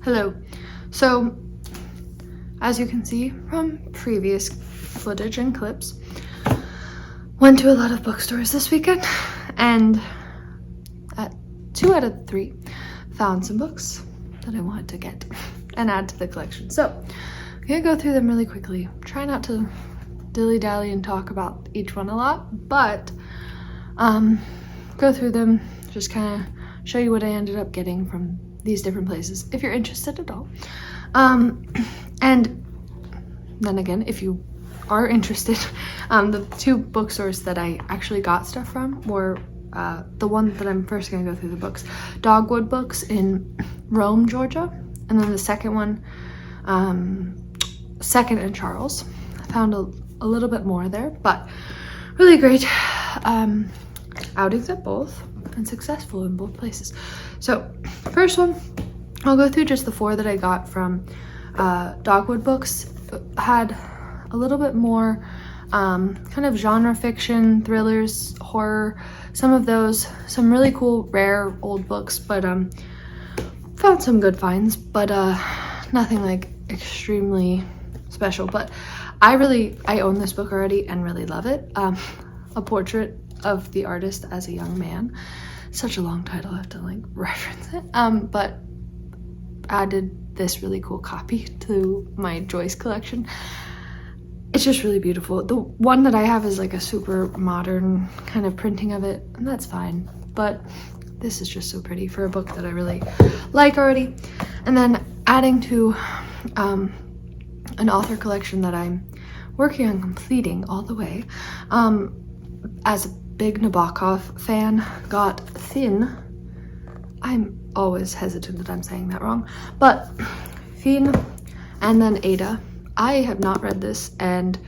Hello. So, as you can see from previous footage and clips, went to a lot of bookstores this weekend, and at 2 out of 3 found some books that I wanted to get and add to the collection. So, I'm gonna go through them really quickly. Try not to dilly-dally and talk about each one a lot, but go through them, just kind of show you what I ended up getting from these different places if you're interested at all. And then again, if you are interested, the 2 bookstores that I actually got stuff from were the one that I'm first gonna go through the books, Dogwood Books in Rome, Georgia, and then the second one, Second and Charles. I found a little bit more there, but really great outings at both and successful in both places. So first one, I'll go through just the 4 that I got from Dogwood Books. Had a little bit more kind of genre fiction, thrillers, horror, some of those, some really cool rare old books, but found some good finds, but nothing like extremely special. But I own this book already and really love it. A Portrait of the Artist as a Young Man. Such a long title, I have to like reference it. But added this really cool copy to my Joyce collection. It's just really beautiful. The one that I have is like a super modern kind of printing of it, and that's fine. But this is just so pretty for a book that I really like already. And then adding to an author collection that I'm working on completing all the way as a big Nabokov fan, got Thin. I'm always hesitant that I'm saying that wrong, but Thin and then Ada. I have not read this and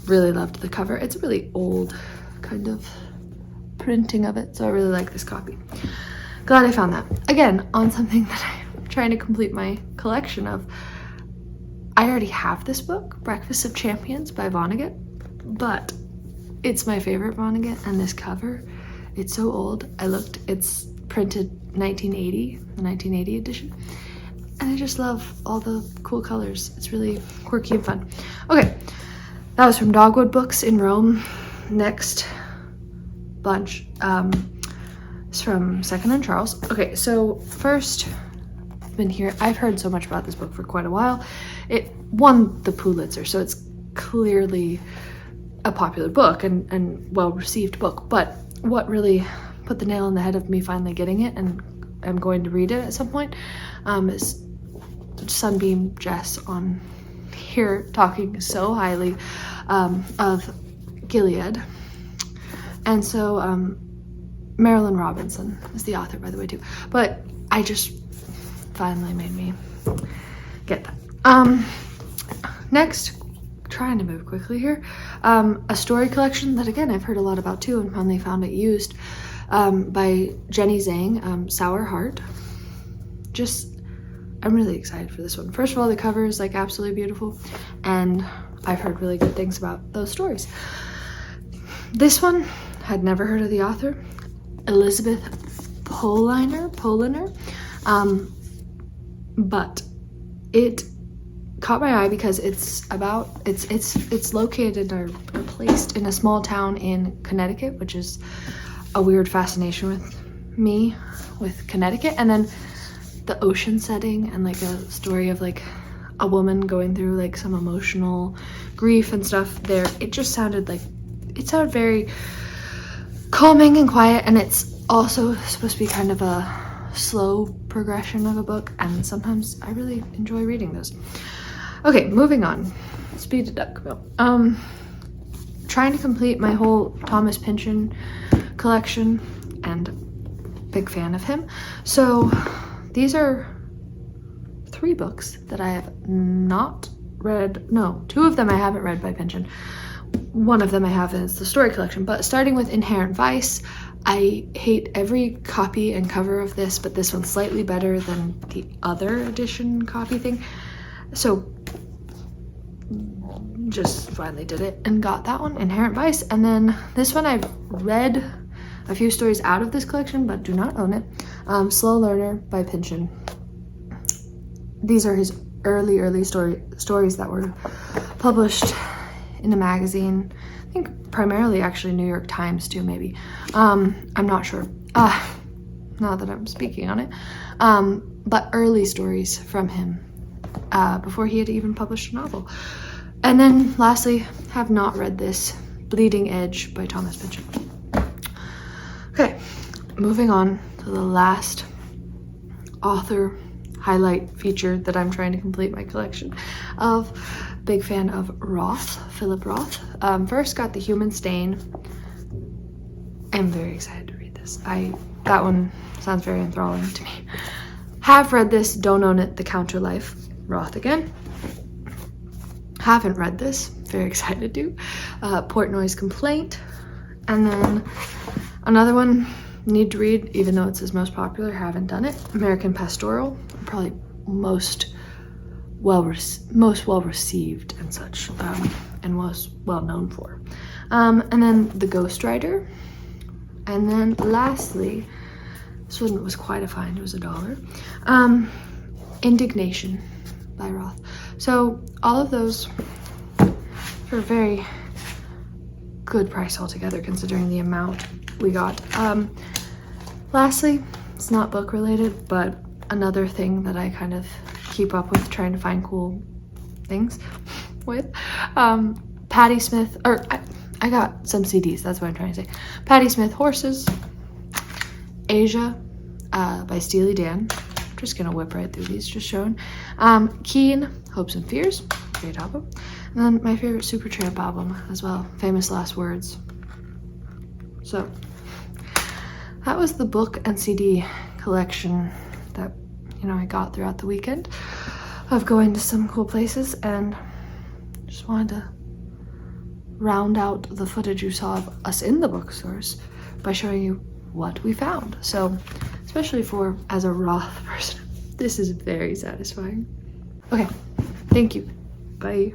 really loved the cover. It's a really old kind of printing of it, so I really like this copy. Glad I found that. Again, on something that I'm trying to complete my collection of. I already have this book, Breakfast of Champions by Vonnegut, but it's my favorite Vonnegut, and this cover, it's so old. I looked, it's printed 1980, the 1980 edition, and I just love all the cool colors. It's really quirky and fun. Okay, that was from Dogwood Books in Rome. Next bunch is from Second and Charles. Okay, so first, been here. I've heard so much about this book for quite a while. It won the Pulitzer, so it's clearly a popular book and well-received book. But what really put the nail in the head of me finally getting it, and I'm going to read it at some point, is Sunbeam Jess on here talking so highly of Gilead. And so Marilyn Robinson is the author, by the way, too. But I just finally made me get that. Next, trying to move quickly here, a story collection that again I've heard a lot about too, and finally found it used, by Jenny Zhang, Sour Heart. I'm really excited for this one. First of all, the cover is like absolutely beautiful, and I've heard really good things about those stories. This one, had never heard of the author, Elizabeth Poliner, but it caught my eye because it's located or placed in a small town in Connecticut, which is a weird fascination with me with Connecticut. And then the ocean setting and like a story of like a woman going through like some emotional grief and stuff there. It just sounded very calming and quiet, and it's also supposed to be kind of a slow progression of a book, and sometimes I really enjoy reading those. Okay, moving on. Speed it up. Trying to complete my whole Thomas Pynchon collection, and big fan of him. So these are 3 books that I have not read. No, 2 of them I haven't read by Pynchon. One of them I have, and it's the story collection. But starting with Inherent Vice, I hate every copy and cover of this, but this one's slightly better than the other edition copy thing. So just finally did it and got that one, Inherent Vice. And then this one, I've read a few stories out of this collection, but do not own it. Slow Learner by Pynchon. These are his early stories that were published in a magazine. I think primarily actually New York Times too, maybe. I'm not sure. Now that I'm speaking on it. But early stories from him before he had even published a novel. And then lastly, have not read this, Bleeding Edge by Thomas Pynchon. Okay, moving on to the last author highlight feature that I'm trying to complete my collection of. Big fan of Roth, Philip Roth. First got The Human Stain. I'm very excited to read this. That one sounds very enthralling to me. Have read this, don't own it, The Counter Life, Roth again. Haven't read this, very excited to. Portnoy's Complaint. And then another one, need to read, even though it's his most popular, haven't done it. American Pastoral, probably most well received and such, and most well known for. And then The Ghostwriter. And then lastly, this one was quite a find, it was $1. Indignation by Roth. So all of those for a very good price altogether, considering the amount we got. Lastly, it's not book related, but another thing that I kind of keep up with, trying to find cool things with, Patti Smith, or I got some CDs, that's what I'm trying to say. Patti Smith, Horses. Asia by Steely Dan. I'm just gonna whip right through these, just showing. Keen, Hopes and Fears, great album. And then my favorite Supertramp album as well, Famous Last Words. So that was the book and CD collection that, you know, I got throughout the weekend of going to some cool places, and just wanted to round out the footage you saw of us in the bookstores by showing you what we found. So especially for as a Roth person, this is very satisfying. Okay, thank you. Bye.